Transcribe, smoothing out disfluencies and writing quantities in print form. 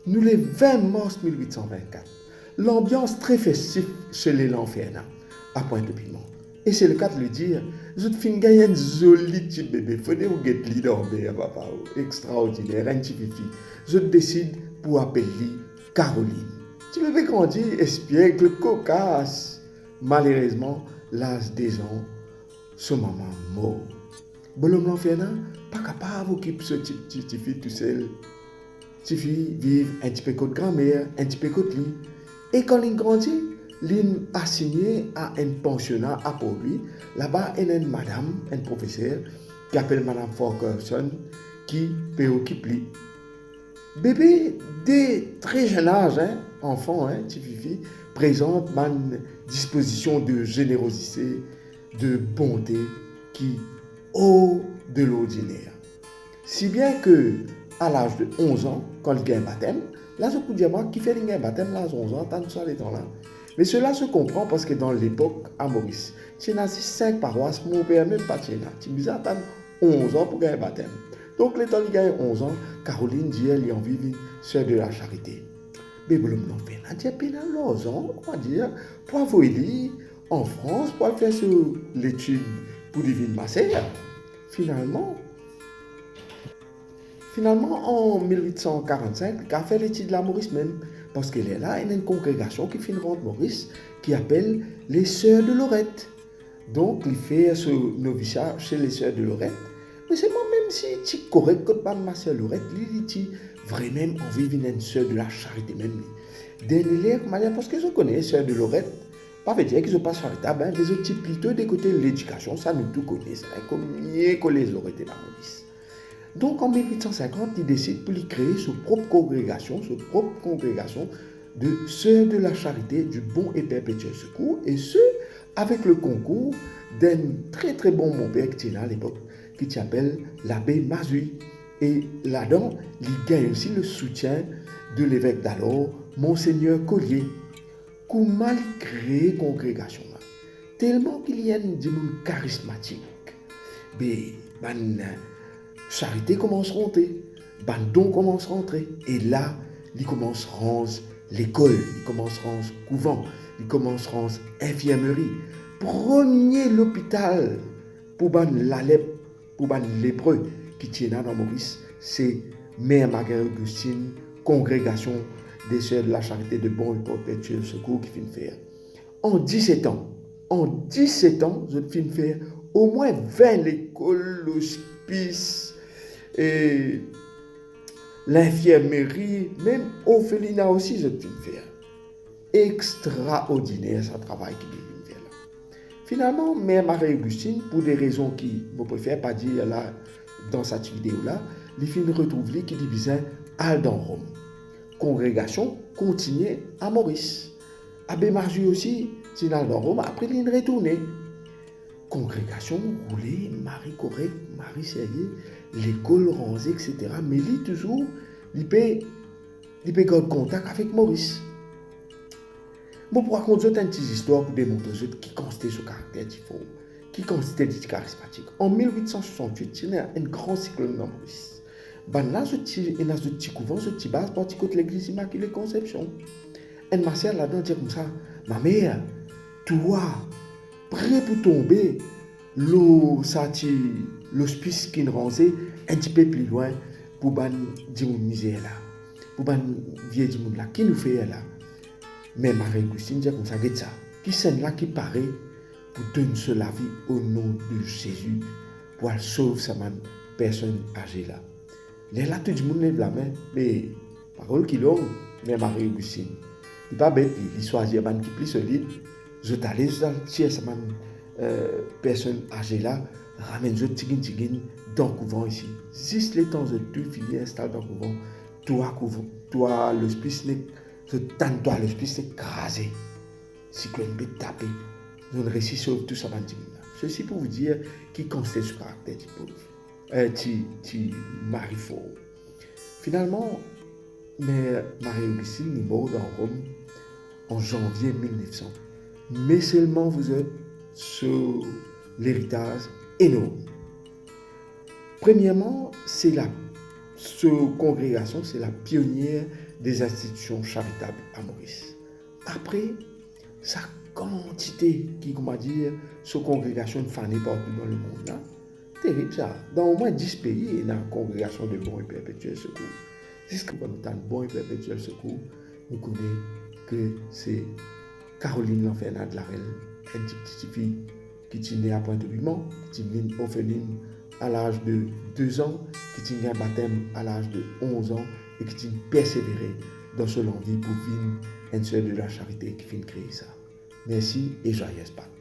Nous, le 20 mars 1824, l'ambiance très festive chez les Lanferna, à Pointe-au-Piment. Et c'est le cas de le dire, je te fais gagner un joli petit bébé, venez vous get li dormir, papa, extraordinaire, un petit fifi. Je décide pour appeler Caroline. Petit bébé grandit, espiègle, cocasse. Malheureusement, l'âge des ans, son maman mort. Bonhomme Lanferna, pas capable d'occuper ce petit fille tout seul. Petit fille vive un petit peu de grand-mère, un petit peu de lui. Et quand il grandit, il assigné à un pensionnat à pour lui. Là-bas, il y a une madame, un professeur, qui appelle Madame Forkerson, qui préoccupe lui. Bébé, dès très jeune âge, enfant, petit fifi, présente une disposition de générosité, de bonté qui haut de l'ordinaire. Si bien que, à l'âge de 11 ans, quand il gagne baptême, là, je peux dire moi qui fait le baptême à l'âge de 11 ans, tant ça les temps là. Mais cela se comprend parce que dans l'époque, à Maurice, tu as 5 paroisses, mon père même pas tu as. Tu as 11 ans pour gagner baptême. Donc, les temps il gagne 11 ans, Caroline dit elle y en vit sœur de la charité. Mais bon, l'on fait un petit peu dans ans, on va dire, pour avoir dit en France, pour faire l'étude pour divine masseur. Finalement, en 1845, il a fait l'étude de la Maurice même, parce qu'il est là, il y a une congrégation qui fait une rente Maurice, qui appelle les Sœurs de Lorette. Donc, il fait ce noviciat chez les Sœurs de Lorette. Mais c'est moi-même si tu es correct quand pas ma sœur Lorette, lui dit vraiment envie de une sœur de la charité même. Dernier parce que je connais les Sœurs de Lorette, pas veut dire qu'ils sont pas charitables, mais ils sont plutôt des côtés de l'éducation, ça nous tout connaissons, comme mieux que les aurait été dans la Maurice. Donc en 1850, il décide pour lui créer sa propre congrégation de Sœurs de la Charité du Bon et Perpétuel Secours, et ce, avec le concours d'un très très bon mon-père qui était là à l'époque, qui s'appelle l'abbé Mazui. Et là-dedans, il gagne aussi le soutien de l'évêque d'alors, Monseigneur Collier, qui mal créé congrégation là. Tellement qu'il y a des gens charismatiques. Mais, charité commence à rentrer, don commence à rentrer, et là, il commence à rendre l'école, il commence à rendre couvent, il commence à rendre infirmerie. Premier l'hôpital pour la lèpre, pour les lépreux qui tient dans Maurice, c'est Mère Marguerite-Augustine, congrégation des Sœurs de la Charité de Bon et Perpétuel Secours qui vient faire. En 17 ans, je viens faire au moins 20 écoles, l'hospice, et l'infirmerie, même Ophéline aussi, je viens faire. Extraordinaire ce travail qu'il vient faire là. Finalement, Mère Marie-Augustine, pour des raisons qui ne préfère pas dire là dans cette vidéo-là, les filles retrouvent qui divisaient dans Rome. Congrégation continue à Maurice. Abbé Marjus aussi, c'est dans Rome, après il est retourné. Congrégation roulée, Marie correct, Marie sérieux, l'école rangée, etc. Mais lui toujours, il peut garder contact avec Maurice. Bon, pour raconter une petite histoire pour démontrer qui constitue ce caractère fort, qui constitue charismatique. En 1868, il y a un grand cyclone dans Maurice. Là, ce petit couvent, ce petit base, pour côté l'église Immaculée Conception. Et ma sœur là-dedans dit comme ça, ma mère, toi, prêt pour tomber, l'hospice qui nous rangeait un petit peu plus loin pour ban misère là, pour ban vieux monde là, qui nous fait là. Mais Marie-Augustine dit comme ça, regarde ça, qui c'est là qui paraît pour donner la vie au nom de Jésus, pour sauver sa personne âgée là. Là, tout le monde lève la main, mais parole qui longue, mais Marie-Augustine. Il n'est pas bête, il choisit un qui est plus solide. Je t'allais tirer sa personne âgée là, ramène je tigin dans le couvent ici. Juste les temps de tout fini installe dans le couvent, toi l'hospice je tente toi l'hospice écrasé. Cyclone B tapé. Je ne réussis sur tout ça là. Ceci pour vous dire qui constitue ce caractère du pauvre. Marie fort. Finalement, mais Marie-Augustine est morte dans Rome en janvier 1900. Mais seulement vous êtes sur l'héritage énorme. Premièrement, cette congrégation, c'est la pionnière des institutions charitables à Maurice. Après, sa quantité qui, comment dire, sa congrégation de fanés partout dans le monde là, terrible ça. Dans au moins 10 pays, il y a une congrégation de bons et perpétuels secours. Jusqu'à nous avons bon et perpétuel secours, nous connaissons que c'est Caroline Lanfernat de Larelle, une petite fille qui est née à Pointe-Piment, qui est née orpheline à l'âge de 2 ans, qui a un baptême à l'âge de 11 ans et qui a persévéré dans son envie pour vivre une sœur de la charité qui finit créer ça. Merci et joyeuse Pâques.